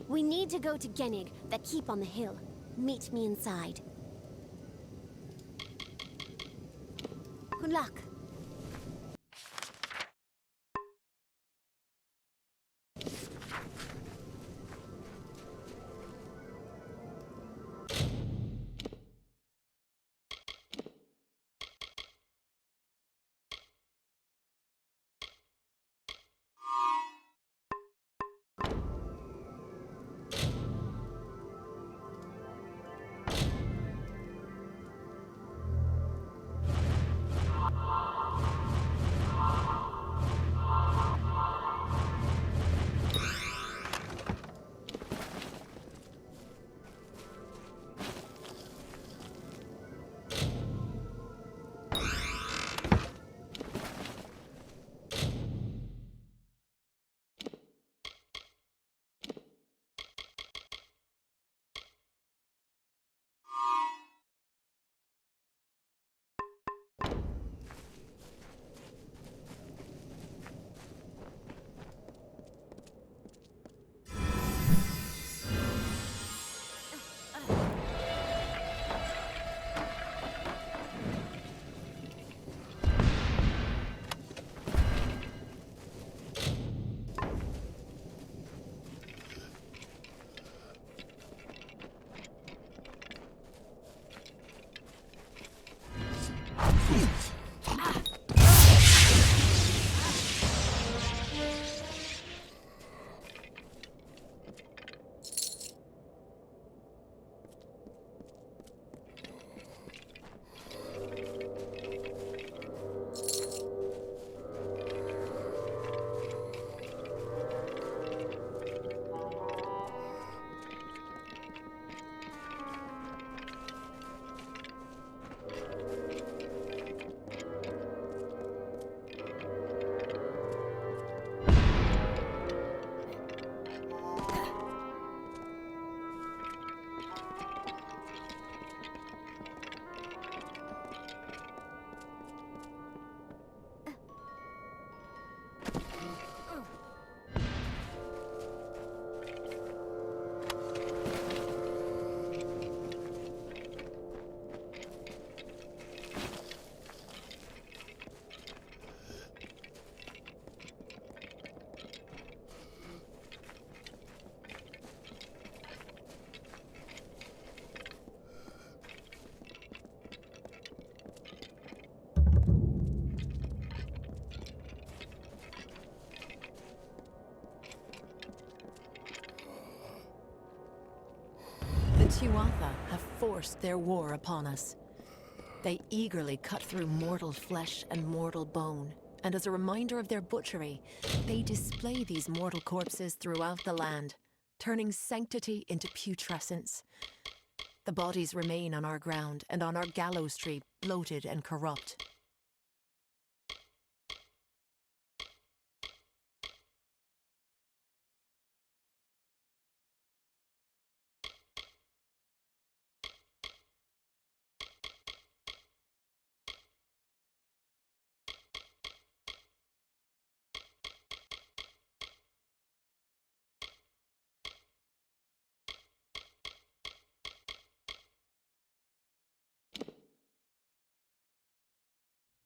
We need to go to Ghennig, that keep on the hill. Meet me inside. Good luck. Tuatha have forced their war upon us. They eagerly cut through mortal flesh and mortal bone, and as a reminder of their butchery, they display these mortal corpses throughout the land, turning sanctity into putrescence. The bodies remain on our ground and on our gallows tree, bloated and corrupt.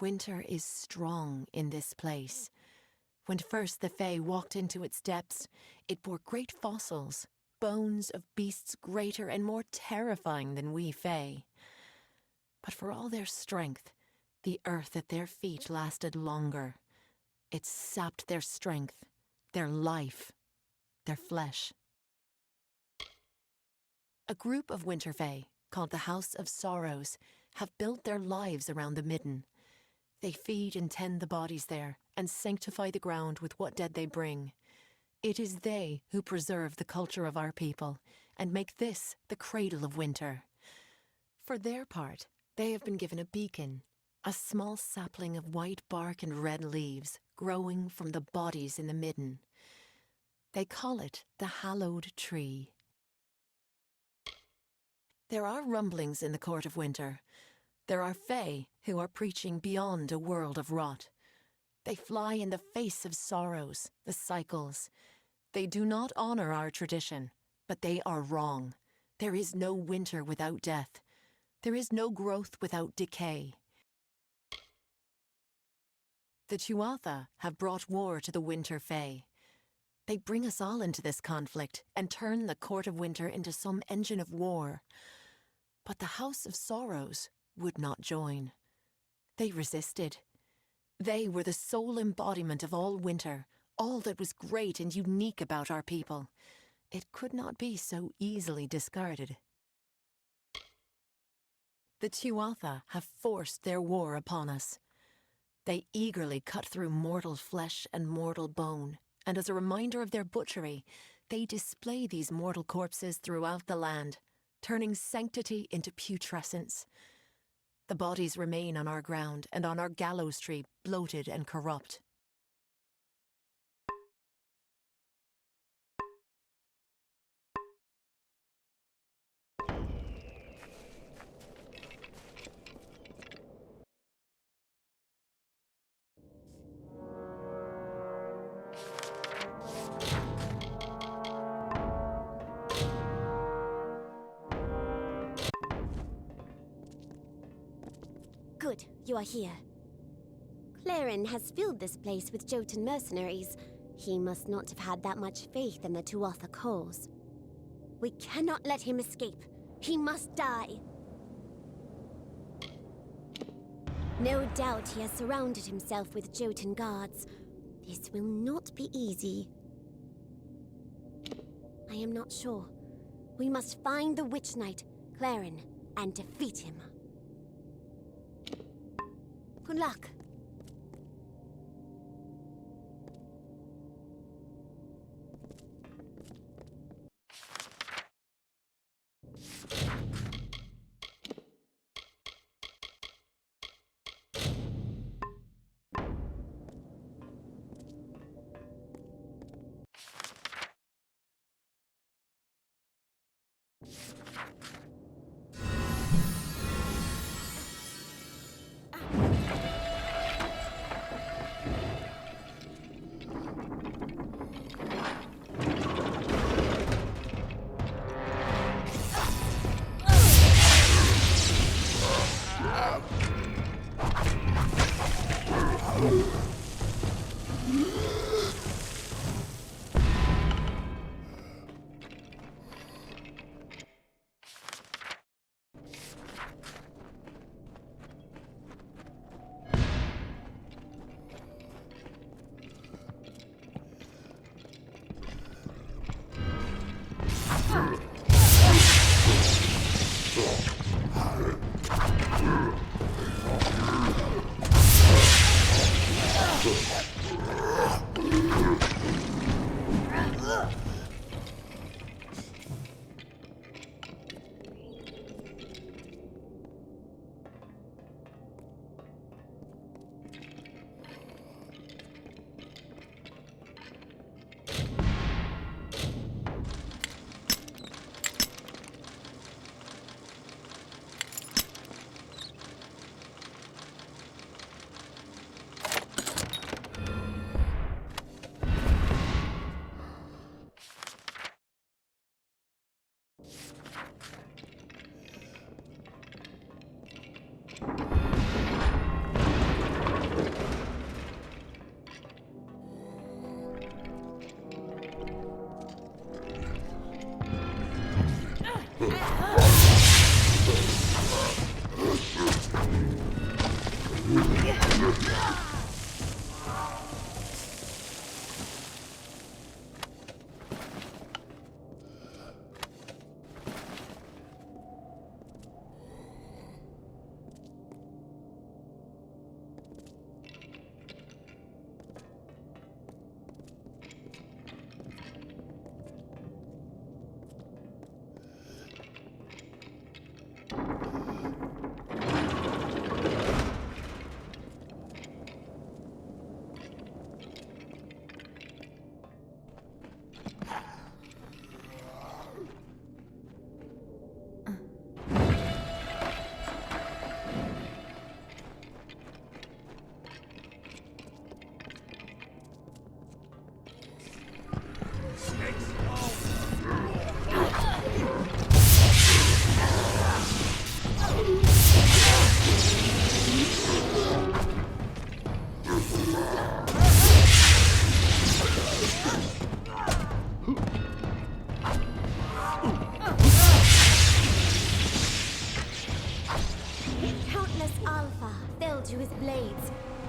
Winter is strong in this place. When first the Fae walked into its depths, it bore great fossils, bones of beasts greater and more terrifying than we Fae. But for all their strength, the earth at their feet lasted longer. It sapped their strength, their life, their flesh. A group of Winter Fae, called the House of Sorrows, have built their lives around the Midden. They feed and tend the bodies there, and sanctify the ground with what dead they bring. It is they who preserve the culture of our people, and make this the cradle of winter. For their part, they have been given a beacon, a small sapling of white bark and red leaves, growing from the bodies in the Midden. They call it the hallowed tree. There are rumblings in the court of winter. There are Fae who are preaching beyond a world of rot. They fly in the face of sorrows, the cycles. They do not honor our tradition, But they are wrong. There is no winter without death. There is no growth without decay. The Tuatha have brought war to the Winter Fae. They bring us all into this conflict and turn the Court of Winter into some engine of war. But the House of Sorrows would not join. They resisted. They were the sole embodiment of all winter, all that was great and unique about our people. It could not be so easily discarded. The Tuatha have forced their war upon us. They eagerly cut through mortal flesh and mortal bone, and as a reminder of their butchery, they display these mortal corpses throughout the land, turning sanctity into putrescence. The bodies remain on our ground and on our gallows tree, bloated and corrupt. Good, you are here. Klurikon has filled this place with Jottun mercenaries. He must not have had that much faith in the Tuatha cause. We cannot let him escape. He must die. No doubt he has surrounded himself with Jottun guards. This will not be easy. I am not sure. We must find the Witch Knight, Klurikon, and defeat him. Good luck.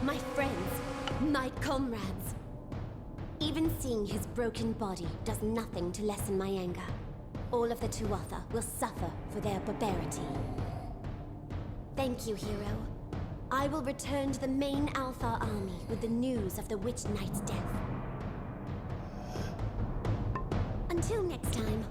my friends, my comrades. Even seeing his broken body does nothing to lessen my anger. All of the Tuatha will suffer for their barbarity. Thank you, hero. I will return to the main Alpha army with the news of the Witch Knight's death. Until next time.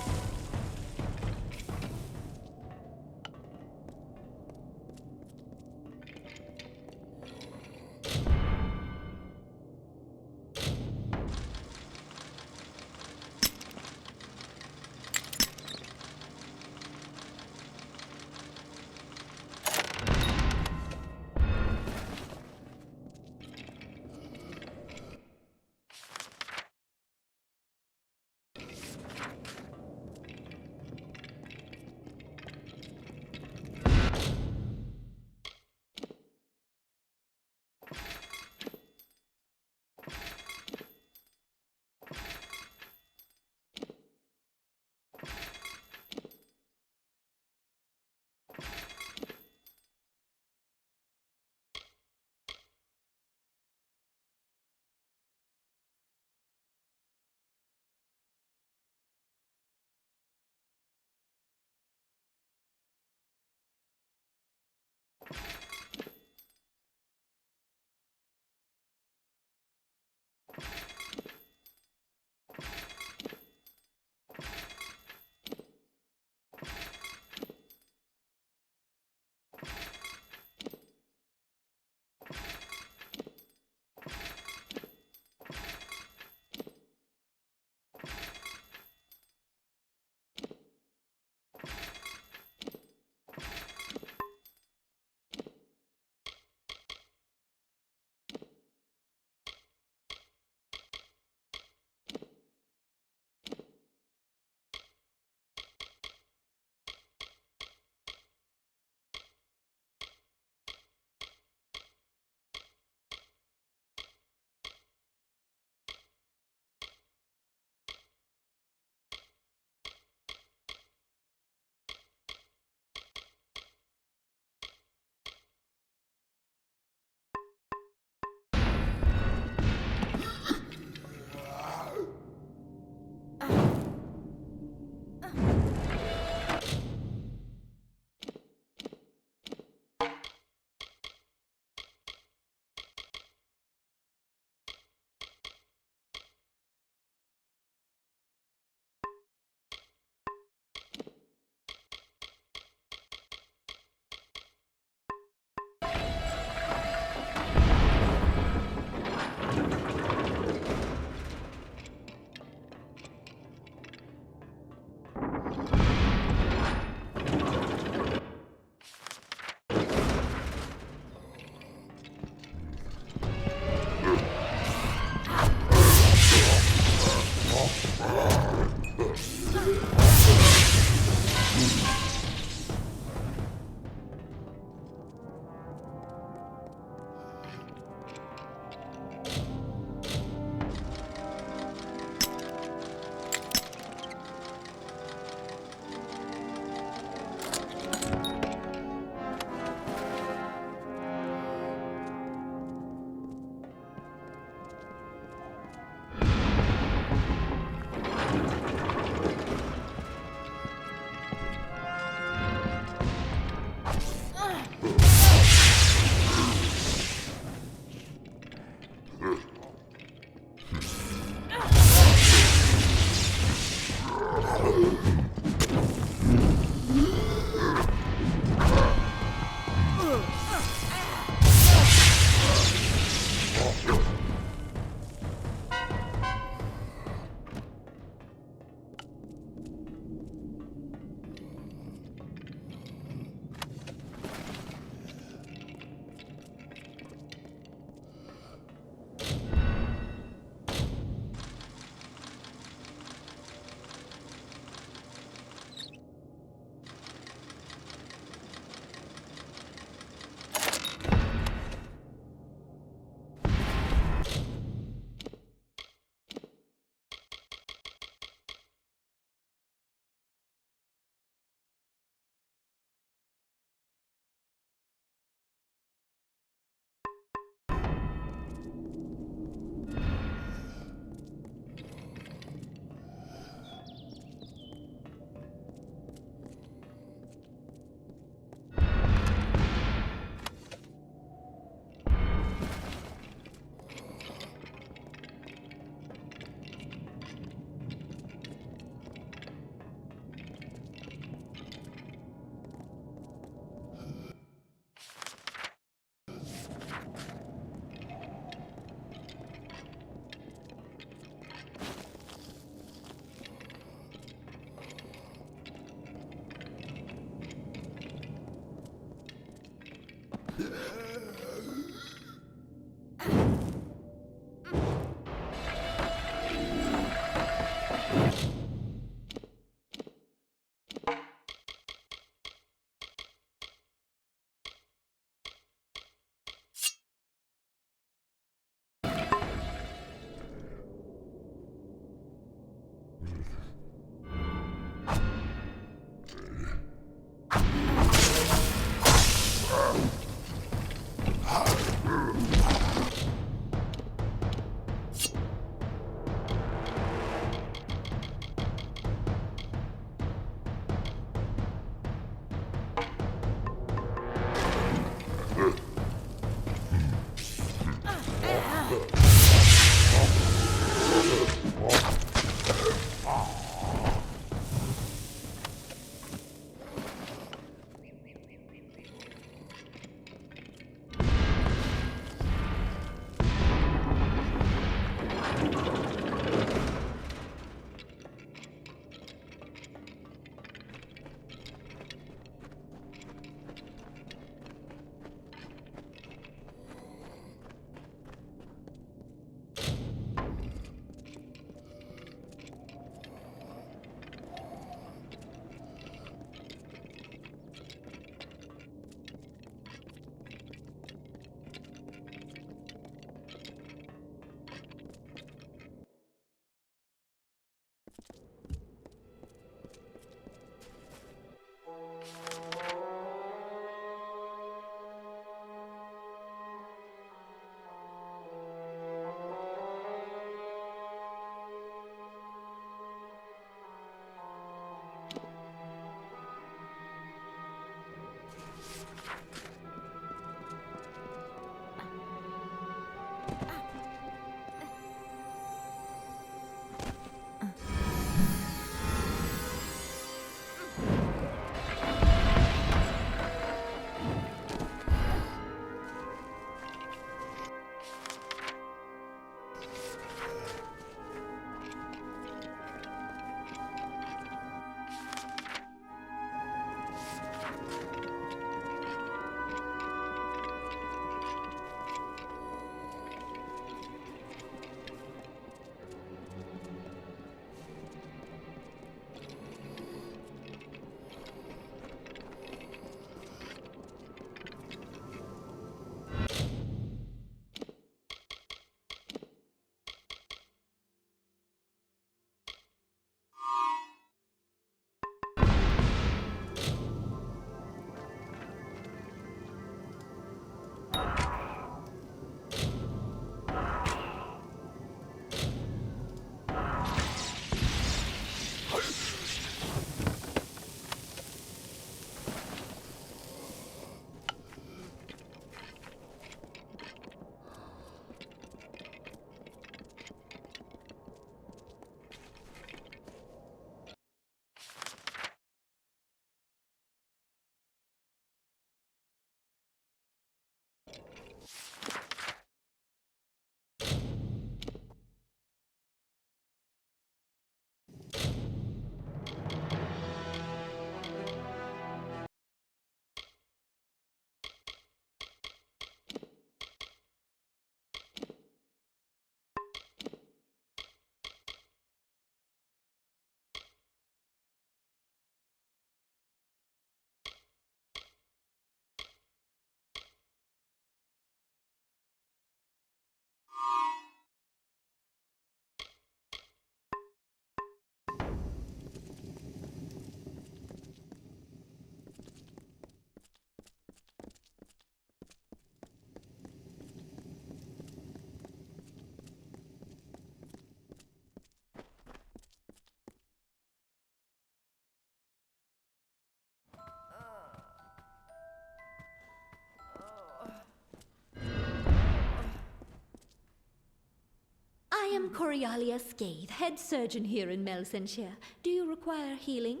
I am Corialia Scathe, head surgeon here in Melsenshire. Do you require healing?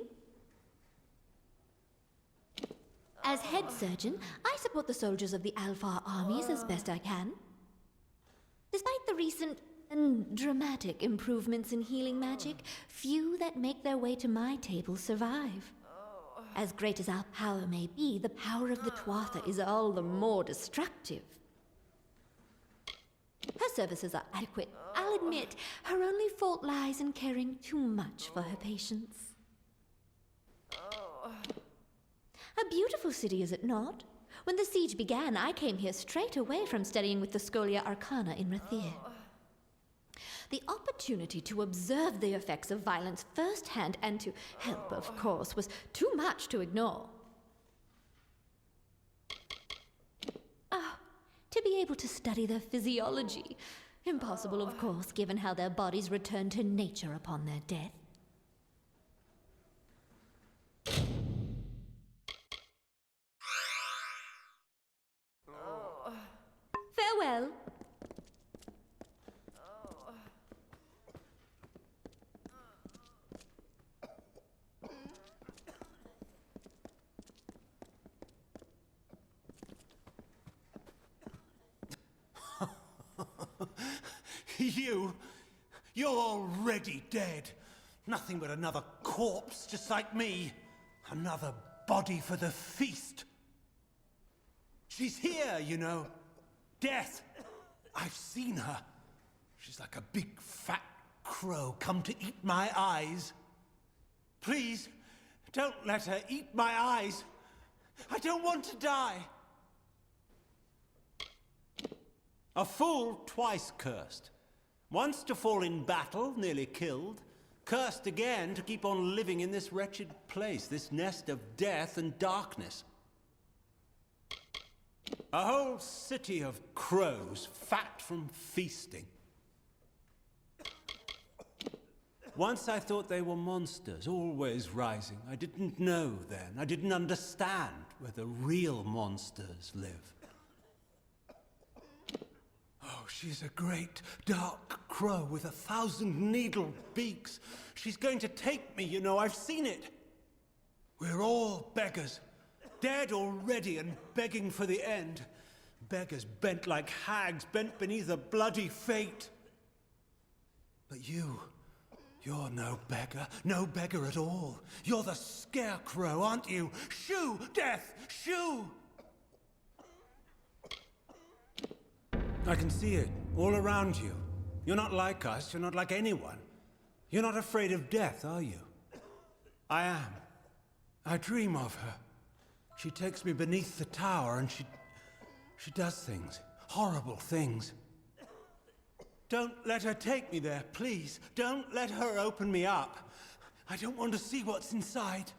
As head surgeon, I support the soldiers of the Alpha armies as best I can. Despite the recent and dramatic improvements in healing magic, few that make their way to my table survive. As great as our power may be, the power of the Tuatha is all the more destructive. Her services are adequate. I'll admit, her only fault lies in caring too much for her patients. A beautiful city, is it not? When the siege began, I came here straight away from studying with the Scholia Arcana in Rathir. The opportunity to observe the effects of violence firsthand and to help, of course, was too much to ignore. Oh, to be able to study their physiology. Impossible, of course, given how their bodies return to nature upon their death. Farewell. You're already dead. Nothing but another corpse, just like me. Another body for the feast. She's here, you know. Death. I've seen her. She's like a big fat crow come to eat my eyes. Please, don't let her eat my eyes. I don't want to die. A fool twice cursed. Once to fall in battle, nearly killed. Cursed again to keep on living in this wretched place, this nest of death and darkness. A whole city of crows, fat from feasting. Once I thought they were monsters, always rising. I didn't know then. I didn't understand where the real monsters live. Oh, she's a great dark crow with 1,000 needle beaks. She's going to take me, you know, I've seen it. We're all beggars, dead already and begging for the end. Beggars bent like hags, bent beneath a bloody fate. But you're no beggar at all. You're the scarecrow, aren't you? Shoo, death, shoo! I can see it, all around you. You're not like us, you're not like anyone. You're not afraid of death, are you? I am. I dream of her. She takes me beneath the tower and she does things, horrible things. Don't let her take me there, please. Don't let her open me up. I don't want to see what's inside.